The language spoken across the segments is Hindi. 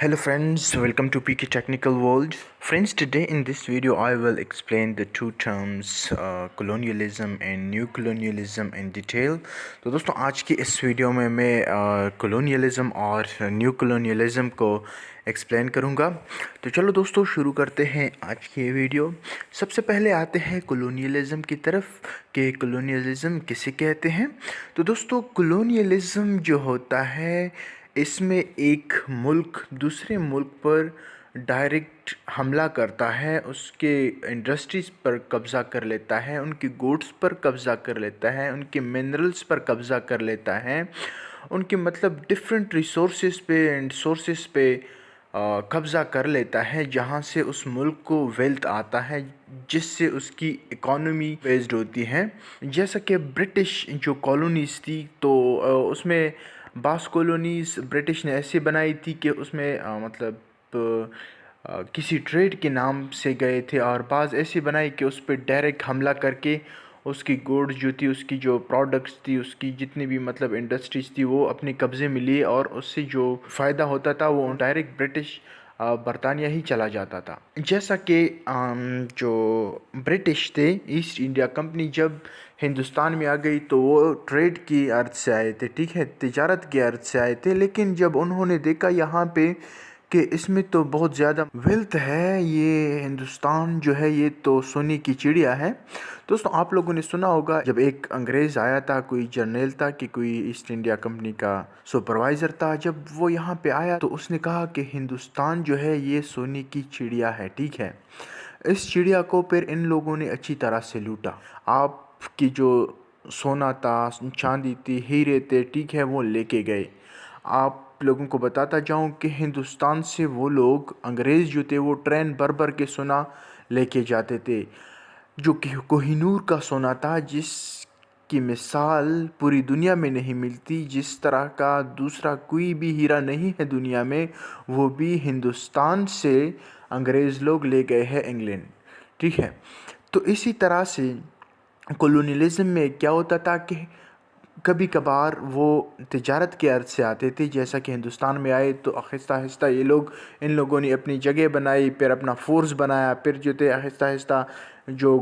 Hello friends, welcome to PK Technical World. Friends, today in this video I will explain the two terms colonialism and new colonialism in detail. तो दोस्तों आज की इस वीडियो में मैं colonialism और new colonialism को एक्सप्लेन करूँगा। तो चलो दोस्तों शुरू करते हैं आज की ये वीडियो। सबसे पहले आते हैं colonialism की तरफ कि colonialism किसे कहते हैं। तो दोस्तों colonialism जो होता है इसमें एक मुल्क दूसरे मुल्क पर डायरेक्ट हमला करता है, उसके इंडस्ट्रीज़ पर कब्ज़ा कर लेता है, उनकी गुड्स पर कब्ज़ा कर लेता है, उनके मिनरल्स पर कब्ज़ा कर लेता है, उनके मतलब डिफरेंट रिसोर्सेज पे एंड सोर्सेज पे कब्ज़ा कर लेता है, जहाँ से उस मुल्क को वेल्थ आता है, जिससे उसकी इकॉनमी बेस्ड होती है। जैसा कि ब्रिटिश जो कॉलोनीज़ थी तो उसमें बास कॉलोनीज़ ब्रिटिश ने ऐसे बनाई थी कि उसमें किसी ट्रेड के नाम से गए थे, और बाज़ ऐसी बनाई कि उस पर डायरेक्ट हमला करके उसकी गुड्स जो थी, उसकी जो प्रोडक्ट्स थी, उसकी जितनी भी मतलब इंडस्ट्रीज़ थी वो अपने कब्ज़े में लिए, और उससे जो फ़ायदा होता था वो डायरेक्ट ब्रिटिश बरतानिया ही चला जाता था। जैसा कि जो ब्रिटिश थे, ईस्ट इंडिया कंपनी जब हिंदुस्तान में आ गई तो वो ट्रेड की अर्थ से आए थे, ठीक है, तिजारत की अर्थ से आए थे। लेकिन जब उन्होंने देखा यहाँ पे कि इसमें तो बहुत ज़्यादा वेल्थ है, ये हिंदुस्तान जो है ये तो सोने की चिड़िया है। दोस्तों आप लोगों ने सुना होगा जब एक अंग्रेज़ आया था, कोई जर्नल था कि कोई ईस्ट इंडिया कंपनी का सुपरवाइज़र था, जब वो यहाँ पे आया तो उसने कहा कि हिंदुस्तान जो है ये सोने की चिड़िया है, ठीक है। इस चिड़िया को फिर इन लोगों ने अच्छी तरह से लूटा। आपकी जो सोना था, चांदी थी, हीरे थे, ठीक है, वो लेके गए। आप लोगों को बताता जाऊं कि हिंदुस्तान से वो लोग अंग्रेज़ जो थे वो ट्रेन भर भर के सोना लेके जाते थे, जो कि कोहिनूर का सोना था, जिसकी मिसाल पूरी दुनिया में नहीं मिलती। जिस तरह का दूसरा कोई भी हीरा नहीं है दुनिया में, वो भी हिंदुस्तान से अंग्रेज़ लोग ले गए हैं इंग्लैंड, ठीक है। तो इसी तरह से कॉलोनियलिज्म में क्या होता था कि कभी कभार वो तिजारत के अर्थ से आते थे, जैसा कि हिंदुस्तान में आए तो आहिस्ता आहिस्ता ये लोग, इन लोगों ने अपनी जगह बनाई, फिर अपना फोर्स बनाया, फिर जो थे आहिस्ता आहिस्ता जो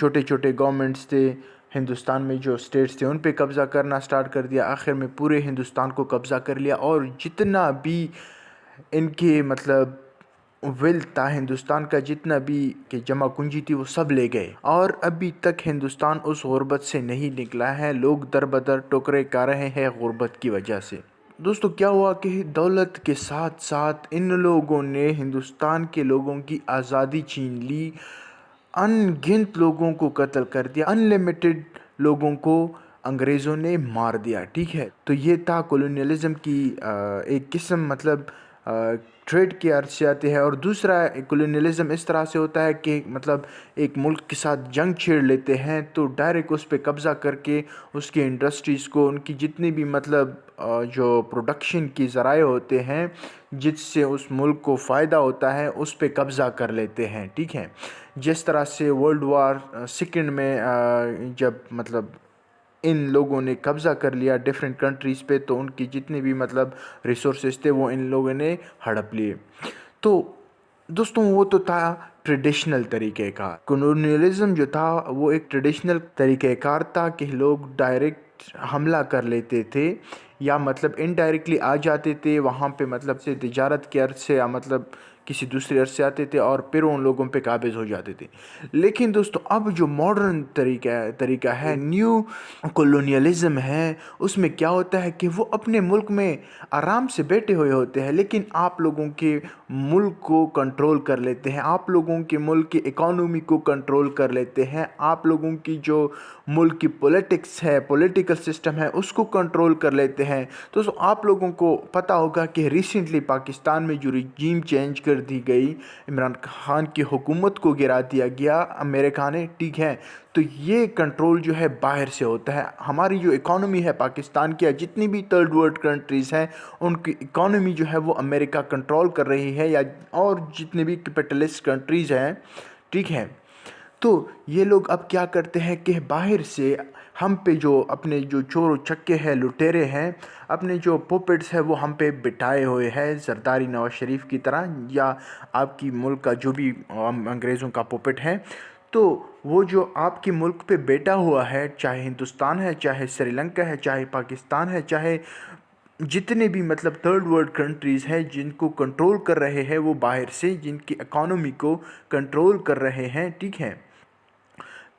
छोटे छोटे गवर्नमेंट्स थे हिंदुस्तान में, जो स्टेट्स थे, उन पे कब्ज़ा करना स्टार्ट कर दिया। आखिर में पूरे हिंदुस्तान को कब्ज़ा कर लिया, और जितना भी इनके मतलब वेल्थ था, हिंदुस्तान का जितना भी कि जमा पूंजी थी, वो सब ले गए। और अभी तक हिंदुस्तान उस गुर्बत से नहीं निकला है। लोग दर बदर टोकरे खा रहे हैं गुर्बत की वजह से। दोस्तों क्या हुआ कि दौलत के साथ साथ इन लोगों ने हिंदुस्तान के लोगों की आज़ादी छीन ली, अनगिनत लोगों को कत्ल कर दिया, अनलिमिटेड लोगों को अंग्रेज़ों ने मार दिया, ठीक है। तो ये था कॉलोनियलिज्म की एक किस्म, मतलब ट्रेड की अर्थ से आते हैं। और दूसरा कॉलोनियलिज्म इस तरह से होता है कि मतलब एक मुल्क के साथ जंग छेड़ लेते हैं तो डायरेक्ट उस पर कब्ज़ा करके उसकी इंडस्ट्रीज़ को, उनकी जितनी भी मतलब जो प्रोडक्शन की ज़राए होते हैं, जिससे उस मुल्क को फ़ायदा होता है, उस पर कब्ज़ा कर लेते हैं, ठीक है। जिस तरह से वर्ल्ड वार सेकेंड में जब मतलब इन लोगों ने कब्ज़ा कर लिया डिफरेंट कंट्रीज़ पे, तो उनकी जितने भी मतलब रिसोर्सेज थे वो इन लोगों ने हड़प लिए। तो दोस्तों वो तो था ट्रेडिशनल तरीके का। कॉलोनियलिज्म जो था वो एक ट्रेडिशनल तरीक़ेकार था कि लोग डायरेक्ट हमला कर लेते थे, या मतलब इनडायरेक्टली आ जाते थे वहाँ पे, मतलब से तिजारत के अर्थ से, या मतलब किसी दूसरे अर्थ से आते थे और फिर उन लोगों पे काबिज़ हो जाते थे। लेकिन दोस्तों अब जो मॉडर्न तरीका है, न्यू कॉलोनियलिज्म है, उसमें क्या होता है कि वो अपने मुल्क में आराम से बैठे हुए होते हैं, लेकिन आप लोगों के मुल्क को कंट्रोल कर लेते हैं, आप लोगों के मुल्क की इकोनॉमी को कंट्रोल कर लेते हैं, आप लोगों की जो मुल्क की पॉलिटिक्स है, पॉलिटिकल सिस्टम है, उसको कंट्रोल कर लेते हैं। तो आप लोगों को पता होगा कि रिसेंटली पाकिस्तान में जो रिजीम चेंज कर दी गई, इमरान खान की हुकूमत को गिरा दिया गया अमेरिका ने, ठीक है। तो ये कंट्रोल जो है बाहर से होता है। हमारी जो इकोनॉमी है पाकिस्तान की, या जितनी भी थर्ड वर्ल्ड कंट्रीज़ हैं, उनकी इकोनॉमी जो है वो अमेरिका कंट्रोल कर रही है, या और जितनी भी कैपिटलिस्ट कंट्रीज़ हैं, ठीक है। तो ये लोग अब क्या करते हैं कि बाहर से हम पे जो अपने जो चोर उचक्के हैं, लुटेरे हैं, अपने जो पुपेट्स हैं वो हम पे बिठाए हुए हैं, जरदारी नवाज शरीफ की तरह, या आपकी मुल्क का जो भी अंग्रेज़ों का पुपेट है। तो वो जो आपके मुल्क पे बैठा हुआ है, चाहे हिंदुस्तान है, चाहे श्रीलंका है, चाहे पाकिस्तान है, चाहे जितने भी मतलब थर्ड वर्ल्ड कंट्रीज़ हैं, जिनको कंट्रोल कर रहे हैं वो बाहर से, जिनकी इकोनॉमी को कंट्रोल कर रहे हैं, ठीक है।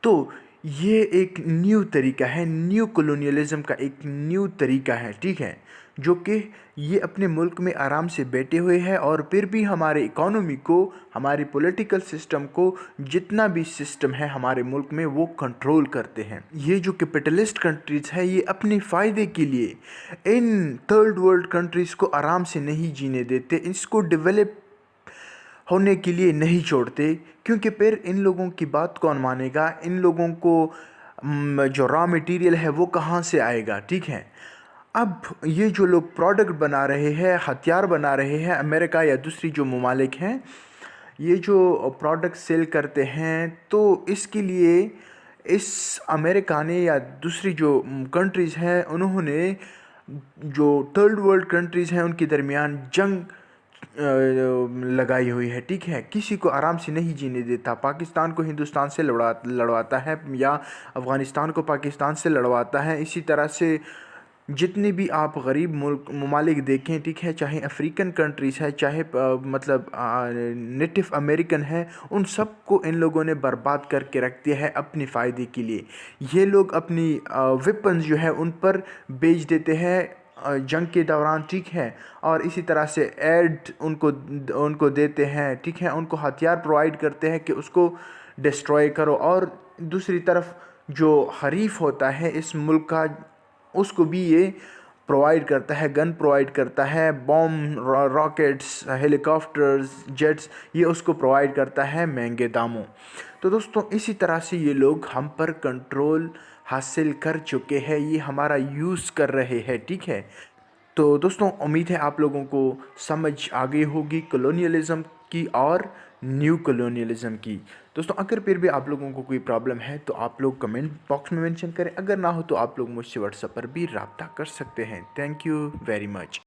तो ये एक न्यू तरीका है, न्यू कॉलोनियलिज्म का एक न्यू तरीका है, ठीक है, जो कि ये अपने मुल्क में आराम से बैठे हुए हैं और फिर भी हमारे इकोनॉमी को, हमारे पॉलिटिकल सिस्टम को, जितना भी सिस्टम है हमारे मुल्क में वो कंट्रोल करते हैं। ये जो कैपिटलिस्ट कंट्रीज़ है ये अपने फ़ायदे के लिए इन थर्ड वर्ल्ड कंट्रीज़ को आराम से नहीं जीने देते, इसको डेवलप होने के लिए नहीं छोड़ते, क्योंकि फिर इन लोगों की बात कौन मानेगा, इन लोगों को जो रॉ मटेरियल है वो कहाँ से आएगा, ठीक है। अब ये जो लोग प्रोडक्ट बना रहे हैं, हथियार बना रहे हैं, अमेरिका या दूसरी जो ममालिक हैं, ये जो प्रोडक्ट सेल करते हैं, तो इसके लिए इस अमेरिका ने या दूसरी जो कंट्रीज़ हैं उन्होंने जो थर्ड वर्ल्ड कंट्रीज़ हैं उनके दरमियान जंग लगाई हुई है, ठीक है। किसी को आराम से नहीं जीने देता, पाकिस्तान को हिंदुस्तान से लड़वाता है, या अफ़गानिस्तान को पाकिस्तान से लड़वाता है। इसी तरह से जितने भी आप गरीब मुल्क ममालिक देखें, ठीक है, चाहे अफ्रीकन कंट्रीज़ है, चाहे मतलब नेटिव अमेरिकन है, उन सब को इन लोगों ने बर्बाद करके रख दिया है अपनी फ़ायदे के लिए। ये लोग अपनी वेपन्स जो है उन पर बेच देते हैं जंग के दौरान, ठीक है, और इसी तरह से एड उनको देते हैं, ठीक है, उनको हथियार प्रोवाइड करते हैं कि उसको डिस्ट्रॉय करो। और दूसरी तरफ जो हरीफ होता है इस मुल्क का, उसको भी ये प्रोवाइड करता है, गन प्रोवाइड करता है, बॉम्ब, रॉकेट्स, हेलीकॉप्टर्स, जेट्स, ये उसको प्रोवाइड करता है महंगे दामों। तो दोस्तों इसी तरह से ये लोग हम पर कंट्रोल हासिल कर चुके हैं, ये हमारा यूज़ कर रहे हैं, ठीक है। तो दोस्तों उम्मीद है आप लोगों को समझ आ गई होगी कॉलोनियलिज़म की और न्यू कॉलोनियलिज़म की। दोस्तों अगर फिर भी आप लोगों को कोई प्रॉब्लम है तो आप लोग कमेंट बॉक्स में मेंशन करें, अगर ना हो तो आप लोग मुझसे व्हाट्सएप पर भी रब्ता कर सकते हैं। Thank you very much.